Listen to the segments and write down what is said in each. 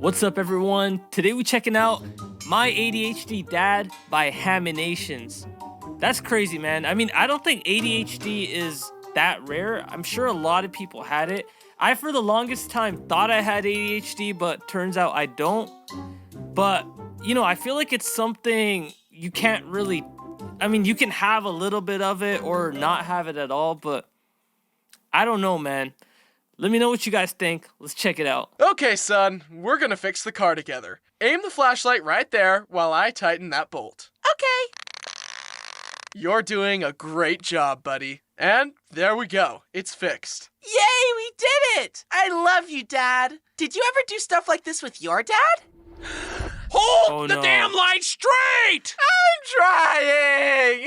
What's up, everyone? Today we're checking out My ADHD Dad by Haminations. That's crazy, man. I mean, I don't think ADHD is that rare. I'm sure a lot of people had it. I, for the longest time, thought I had ADHD, but turns out I don't. But, you know, I feel like it's something you can't really... I mean, you can have a little bit of it or not have it at all, but I don't know, man. Let me know what you guys think. Let's check it out. Okay, son, we're gonna fix the car together. Aim the flashlight right there while I tighten that bolt. Okay. You're doing a great job, buddy. And there we go. It's fixed. Yay, we did it! I love you, Dad. Did you ever do stuff like this with your dad? Hold the damn light straight! I'm trying!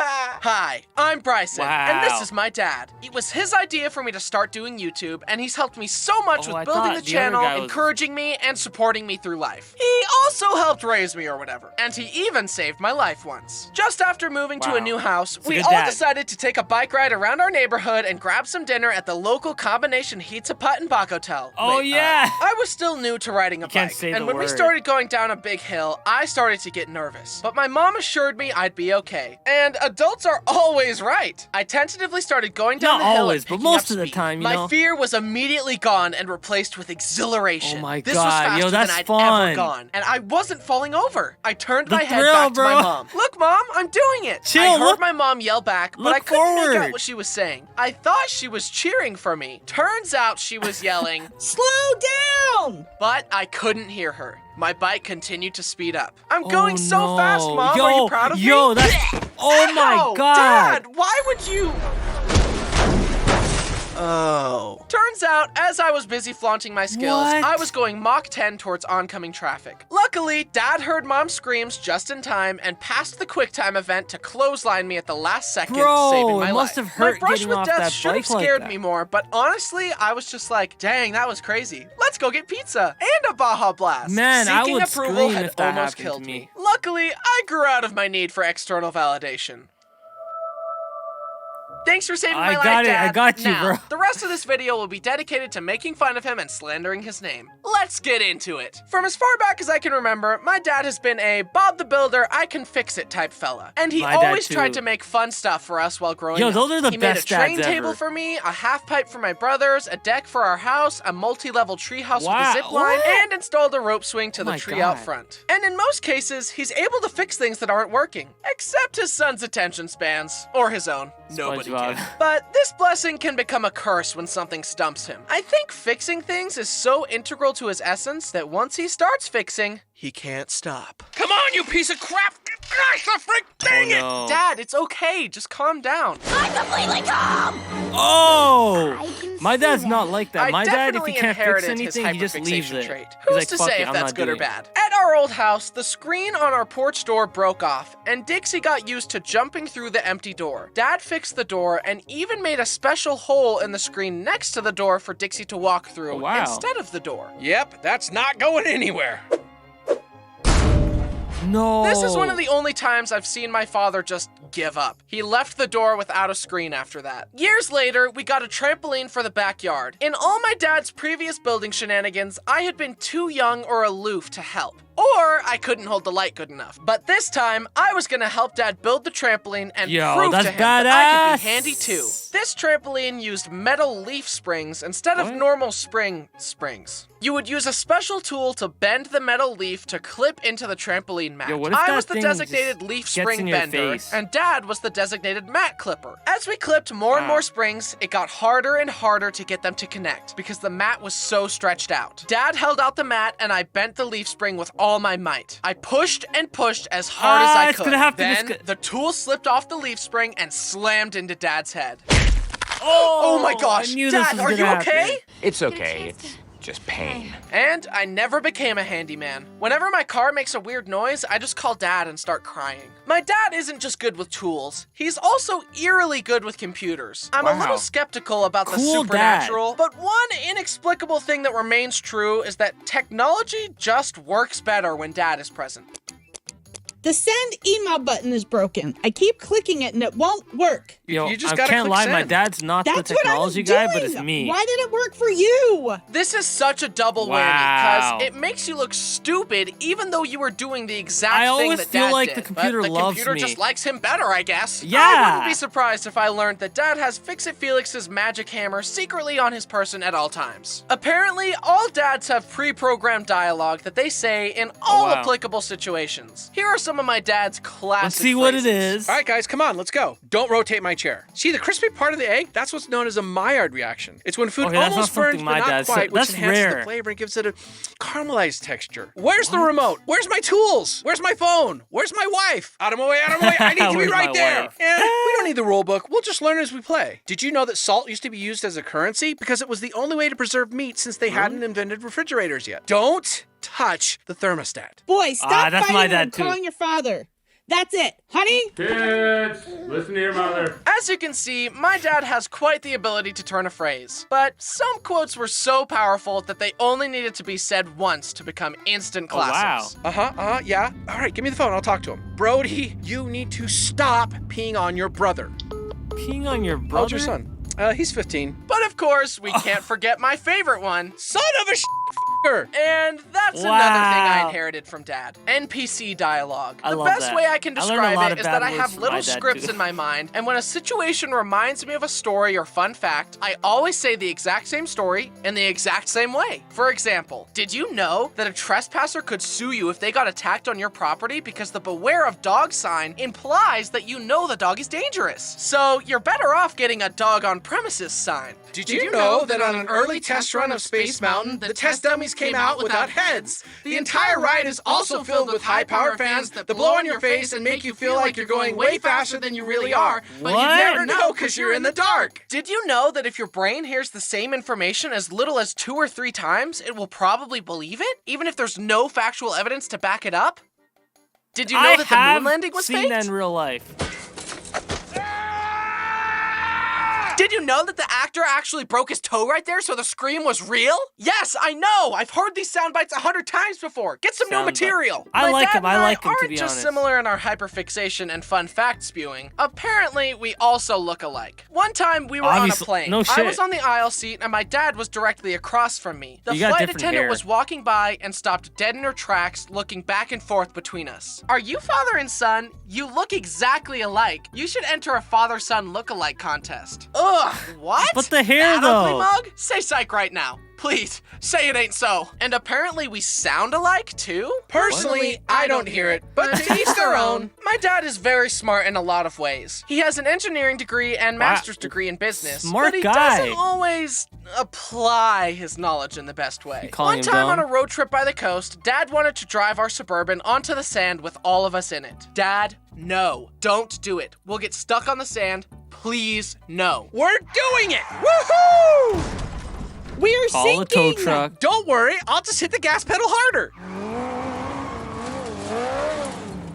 Hi, I'm Bryson, and this is my dad. It was his idea for me to start doing YouTube, and he's helped me so much with building the channel, encouraging me, and supporting me through life. He also helped raise me or whatever, and he even saved my life once. Just after moving to a new house, we all decided to take a bike ride around our neighborhood and grab some dinner at the local combination Pizza Hut and Bach Hotel. I was still new to riding a bike, and when we started going down a big hill, I started to get nervous. But my mom assured me I'd be okay. And adults are always right. I tentatively started going down the hill. Not always, but most of the time, you know. My fear was immediately gone and replaced with exhilaration. Oh my this was God, faster yo, that's than I'd fun. ever gone. And I wasn't falling over. I turned my head thrill, back bro. to my mom. Look, Mom, I'm doing it. Chill, I heard my mom yell back, but I couldn't make forward. out what she was saying. I thought she was cheering for me. Turns out she was yelling, Slow down! but I couldn't hear her. My bike continued to speed up. I'm going so no. fast, Mom. Yo, Are you proud of me? yo, that's... Oh my Ow! God. Dad, why would you... Oh. Turns out, as I was busy flaunting my skills, I was going Mach 10 towards oncoming traffic. Luckily, Dad heard Mom's screams just in time and passed the QuickTime event to clothesline me at the last second, saving my life. Must have hurt my brush getting with off death that should have bike like scared that. me more, but honestly, I was just like, dang, that was crazy. Let's go get pizza and a Baja Blast. Man, Seeking I would approval scream had if that almost happened killed to me. Luckily, I grew out of my need for external validation. Thanks for saving my life, Dad. I got you, now, bro. The rest of this video will be dedicated to making fun of him and slandering his name. Let's get into it. From as far back as I can remember, my dad has been a Bob the Builder, I can fix it type fella. And he always tried to make fun stuff for us while growing up. Those are the he best made a train dads table ever. for me, a half pipe for my brothers, a deck for our house, a multi-level treehouse with a zip line, and installed a rope swing to the tree out front. And in most cases, he's able to fix things that aren't working. Except his son's attention spans. Or his own. Nobody can. But this blessing can become a curse when something stumps him. I think fixing things is so integral to his essence that once he starts fixing, he can't stop. Come on, you piece of crap! Gosh, the frick, dang it! Dad, it's okay. Just calm down. I'm completely calm! Oh! My dad's not like that. My dad, if he can't fix his anything, he just leaves it. Trait. He's Who's like, to fuck say it, if that's good or doing it. bad? At our old house, the screen on our porch door broke off, and Dixie got used to jumping through the empty door. Dad fixed the door and even made a special hole in the screen next to the door for Dixie to walk through instead of the door. Yep, that's not going anywhere. No. This is one of the only times I've seen my father just give up. He left the door without a screen after that. Years later, we got a trampoline for the backyard. In all my dad's previous building shenanigans, I had been too young or aloof to help. Or I couldn't hold the light good enough. But this time, I was gonna help Dad build the trampoline and prove to him that I could be handy too. This trampoline used metal leaf springs instead of normal springs. You would use a special tool to bend the metal leaf to clip into the trampoline mat. I was the designated leaf spring bender, and Dad was the designated mat clipper. As we clipped more and more springs, it got harder and harder to get them to connect because the mat was so stretched out. Dad held out the mat, and I bent the leaf spring with all my might. I pushed and pushed as hard as I could. Then the tool slipped off the leaf spring and slammed into Dad's head. Oh my gosh, Dad, are you okay? It's okay. It's just pain. And I never became a handyman. Whenever my car makes a weird noise, I just call Dad and start crying. My dad isn't just good with tools, he's also eerily good with computers. I'm a little skeptical about the supernatural, but one inexplicable thing that remains true is that technology just works better when Dad is present. The send email button is broken. I keep clicking it and it won't work. Yo, You just I gotta can't click lie, my send. dad's not the That's what I was technology doing. guy, but it's me. Why did it work for you? This is such a double Wow. whammy, because it makes you look stupid even though you were doing the exact I thing always that feel Dad like did. the computer but the loves computer me. just likes him better, I guess. I Yeah. wouldn't be surprised if I learned that Dad has Fix-It Felix's magic hammer secretly on his person at all times. Apparently, all dads have pre-programmed dialogue that they say in all wow. applicable situations. Here are some of my dad's classic Let's see what it phrases. is. All right, guys, come on, let's go. Don't rotate my chair. See, the crispy part of the egg, that's what's known as a Maillard reaction. It's when food Okay, that's almost not burns, something but my not dad said. quite, which That's enhances rare. the flavor and gives it a caramelized texture. Where's the remote? Where's my tools? Where's my phone? Where's my wife? Out of my way, out of my way. I need to be Where's right my there. wife? And we don't need the rule book. We'll just learn as we play. Did you know that salt used to be used as a currency? Because it was the only way to preserve meat since they hadn't invented refrigerators yet. Don't touch the thermostat. Boy, stop that's fighting my and dad, too. calling your father. That's it. Honey? Kids, listen to your mother. As you can see, my dad has quite the ability to turn a phrase, but some quotes were so powerful that they only needed to be said once to become instant classics. wow. Yeah. All right, give me the phone. I'll talk to him. Brody, you need to stop peeing on your brother. Peeing on your brother? How's your son? He's 15. But of course, we can't forget my favorite one. Son of a f***er! And that's another thing I Wow. inherited from Dad. NPC dialogue. I The love best that. way I can I learned a lot describe of it is bad that I words have from little my dad, scripts too. in my mind, and when a situation reminds me of a story or fun fact, I always say the exact same story in the exact same way. For example, did you know that a trespasser could sue you if they got attacked on your property because the beware of dog sign implies that you know the dog is dangerous? So you're better off getting a dog on premises sign. Did you know that on an early test run of Space Mountain, the test dummies came out without heads? The entire ride is also filled with high-power fans that blow on your face and make you feel like you're going way faster than you really are. But you What? never know because you're in the dark. Did you know that if your brain hears the same information as little as 2 or 3 times, it will probably believe it, even if there's no factual evidence to back it up? Did you know I that the have moon landing was seen faked? that in real life. Did you know that the actor actually broke his toe right there, so the scream was real? Yes, I know. I've heard these sound bites 100 times before. Get some new Sound bite. material. I My like dad him, and I like him, to aren't be just honest. similar in our hyperfixation and fun fact spewing. Apparently, we also look alike. One time, we were Obviously- on a plane. no I shit. was on the aisle seat, and my dad was directly across from me. The You got flight different attendant hair. was walking by and stopped dead in her tracks, looking back and forth between us. Are you father and son? You look exactly alike. You should enter a father-son look-alike contest. Ugh, what? But the hair, That ugly though. mug? Say psych right now. Please, say it ain't so. And apparently we sound alike, too? Personally, I don't hear it, but to each their own. My dad is very smart in a lot of ways. He has an engineering degree and master's degree in business, Smart but he guy. doesn't always apply his knowledge in the best way. calling One him time on dumb? a road trip by the coast, Dad wanted to drive our Suburban onto the sand with all of us in it. Dad, no, don't do it. We'll get stuck on the sand. Please, no. We're doing it! Woohoo! We're Call a tow sinking. truck. Don't worry, I'll just hit the gas pedal harder.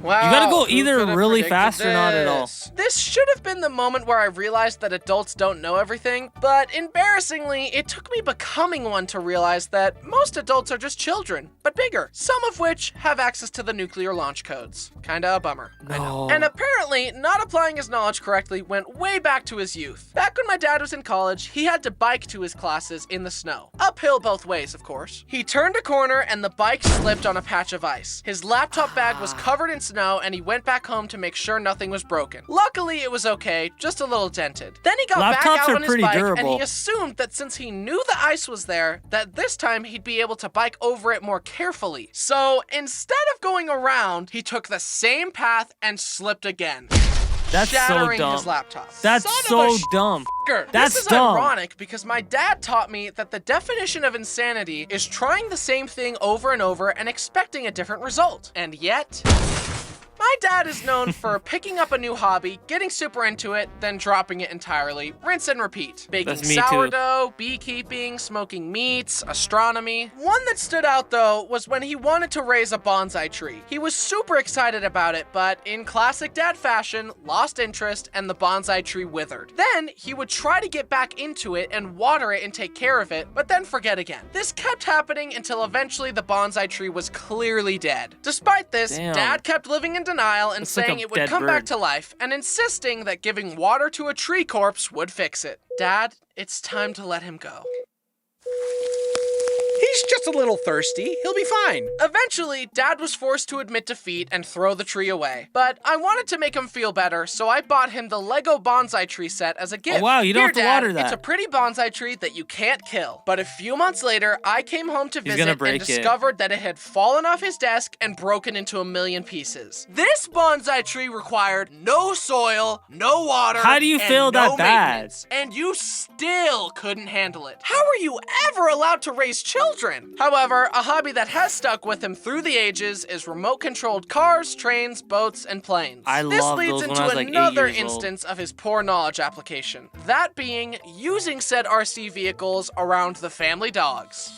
Wow, You gotta go who either could have really predicted fast or not at all. this? This should have been the moment where I realized that adults don't know everything, but embarrassingly, it took me becoming one to realize that most adults are just children, but bigger, some of which have access to the nuclear launch codes. Kinda a bummer. I know. No. And apparently, not applying his knowledge correctly went way back to his youth. Back when my dad was in college, he had to bike to his classes in the snow. Uphill both ways, of course. He turned a corner and the bike slipped on a patch of ice. His laptop bag was covered in snow and he went back home to make sure nothing was broken. Luckily, it was okay, just a little dented. Then he got back Laptops out are on his pretty bike and durable. he assumed that since he knew the ice was there, that this time he'd be able to bike over it more carefully. So instead of going around, he took the same path and slipped again. That's so shattering dumb. his laptop. That's Son of so a dumb. This That's This is dumb. ironic because my dad taught me that the definition of insanity is trying the same thing over and over and expecting a different result. And yet, my My dad is known for picking up a new hobby, getting super into it, then dropping it entirely. Rinse and repeat. Baking That's me too. sourdough, beekeeping, smoking meats, astronomy. One that stood out though was when he wanted to raise a bonsai tree. He was super excited about it, but in classic dad fashion, lost interest and the bonsai tree withered. Then he would try to get back into it and water it and take care of it, but then forget again. This kept happening until eventually the bonsai tree was clearly dead. Despite this, Damn. Dad kept living in denial and Looks like saying a it would dead come back bird. to life and insisting that giving water to a tree corpse would fix it. Dad, it's time to let him go. He's just a little thirsty. He'll be fine. Eventually, Dad was forced to admit defeat and throw the tree away. But I wanted to make him feel better, so I bought him the Lego bonsai tree set as a gift. Oh, wow, you don't Here, have to Dad, water that. It's a pretty bonsai tree that you can't kill. But a few months later, I came home to He's visit gonna and break it. discovered that it had fallen off his desk and broken into a million pieces. This bonsai tree required no soil, no water, How do you and fail no that bad? maintenance. And you still couldn't handle it. How are you ever allowed to raise children? However, a hobby that has stuck with him through the ages is remote-controlled cars, trains, boats, and planes. I This loved leads those when into I was like 8 another years old. instance of his poor knowledge application. That being using said RC vehicles around the family dogs.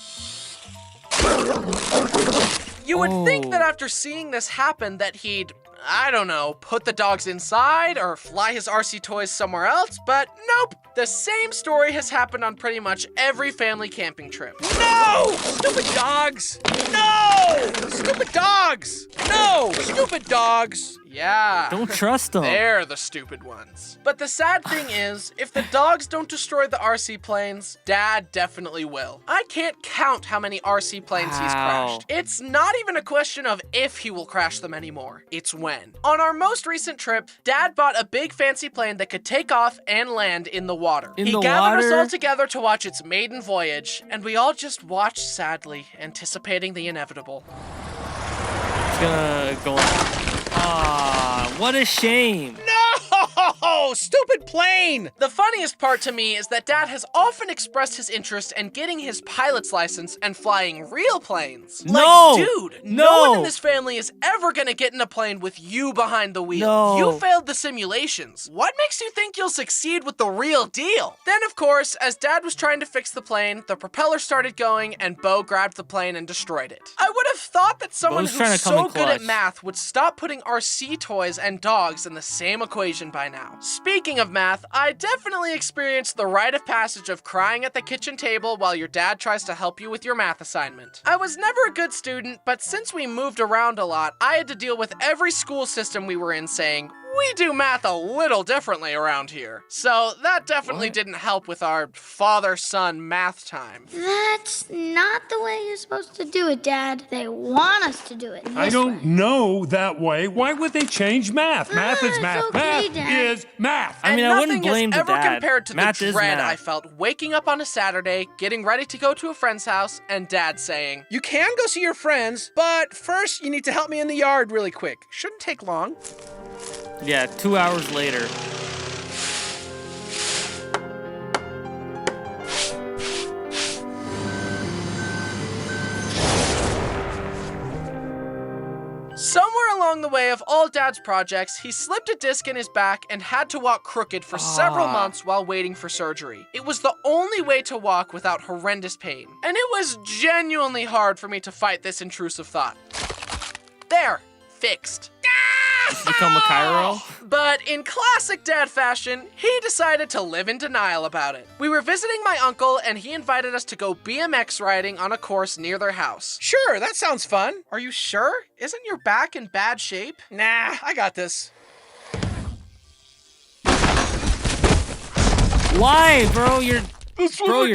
You would think Oh. that after seeing this happen that he'd, I don't know, put the dogs inside or fly his RC toys somewhere else, but nope. The same story has happened on pretty much every family camping trip. No! Stupid dogs! No! Stupid dogs! No! Stupid dogs! Yeah. Don't trust them. They're the stupid ones. But the sad thing is, if the dogs don't destroy the RC planes, Dad definitely will. I can't count how many RC planes he's Wow. crashed. It's not even a question of if he will crash them anymore. It's when. On our most recent trip, Dad bought a big fancy plane that could take off and land in the water. In He the gathered us water? all together to watch its maiden voyage, and we all just watched sadly, anticipating the inevitable. It's gonna go on. Ah, what a shame. No! Stupid plane! The funniest part to me is that Dad has often expressed his interest in getting his pilot's license and flying real planes. No! Like, dude, no No! one in this family is ever gonna get in a plane with you behind the wheel. No. You failed the simulations. What makes you think you'll succeed with the real deal? Then, of course, as Dad was trying to fix the plane, the propeller started going and Bo grabbed the plane and destroyed it. I would have thought that someone Bo's trying who's to come so in good at clutch. math would stop putting RC toys and dogs in the same equation by now. Speaking of math, I definitely experienced the rite of passage of crying at the kitchen table while your dad tries to help you with your math assignment. I was never a good student, but since we moved around a lot, I had to deal with every school system we were in saying, we do math a little differently around here. So that definitely didn't help with our father-son math time. That's not the way you're supposed to do it, Dad. They want us to do it this I don't way. know that way. Why would they change math? Math is it's math. okay, Math Dad. is math. I mean, and I wouldn't nothing blame is the ever dad. compared to Math the is dread math. I felt waking up on a Saturday, getting ready to go to a friend's house, and Dad saying, You can go see your friends, but first you need to help me in the yard really quick. Shouldn't take long. Yeah, 2 hours later. Somewhere along the way of all Dad's projects, he slipped a disc in his back and had to walk crooked for several months while waiting for surgery. It was the only way to walk without horrendous pain, and it was genuinely hard for me to fight this intrusive thought. There, fixed. Become a Cairo. But in classic Dad fashion, he decided to live in denial about it. We were visiting my uncle and he invited us to go BMX riding on a course near their house. Sure, that sounds fun. Are you sure? Isn't your back in bad shape? Nah, I got this. Why, bro? Your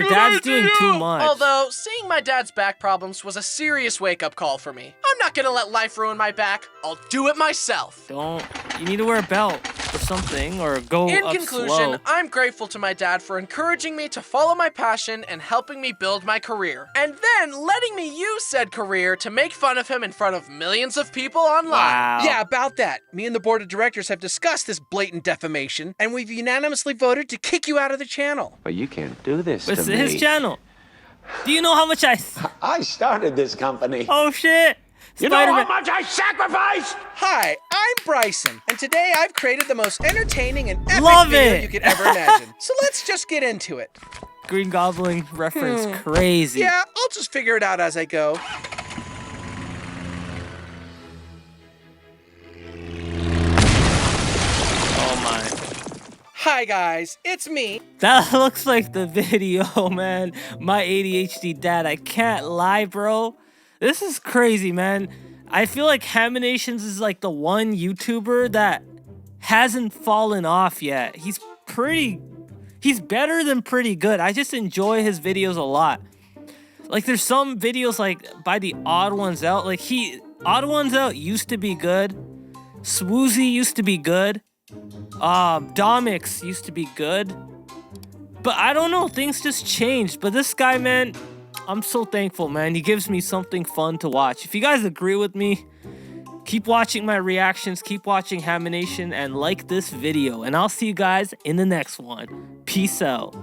dad's doing too much. Although, seeing my dad's back problems was a serious wake-up call for me. I'm not gonna let life ruin my back. I'll do it myself. Don't. You need to wear a belt or something, or go In up conclusion, slow. I'm grateful to my dad for encouraging me to follow my passion and helping me build my career. And then letting me use said career to make fun of him in front of millions of people online. Wow. Yeah, about that. Me and the board of directors have discussed this blatant defamation, and we've unanimously voted to kick you out of the channel. But you can't do this It's his channel. Do you know how much I I started this company. Oh shit! You know how Spider-Man. much I sacrificed? Hi, I'm Bryson, and today I've created the most entertaining and epic Love video it. you could ever imagine. So let's just get into it. Green Goblin reference, crazy. Yeah, I'll just figure it out as I go. Oh my. Hi guys, it's me. That looks like the video, man. My ADHD dad. I can't lie, bro. This is crazy, man. I feel like Haminations is like the one YouTuber that hasn't fallen off yet. He's better than pretty good. I just enjoy his videos a lot. Like there's some videos like by the Odd Ones Out. Like Odd Ones Out used to be good. Swoozy used to be good. Domix used to be good. But I don't know, things just changed. But this guy, man, I'm so thankful, man. He gives me something fun to watch. If you guys agree with me, keep watching my reactions, keep watching Hamination, and like this video. And I'll see you guys in the next one. Peace out.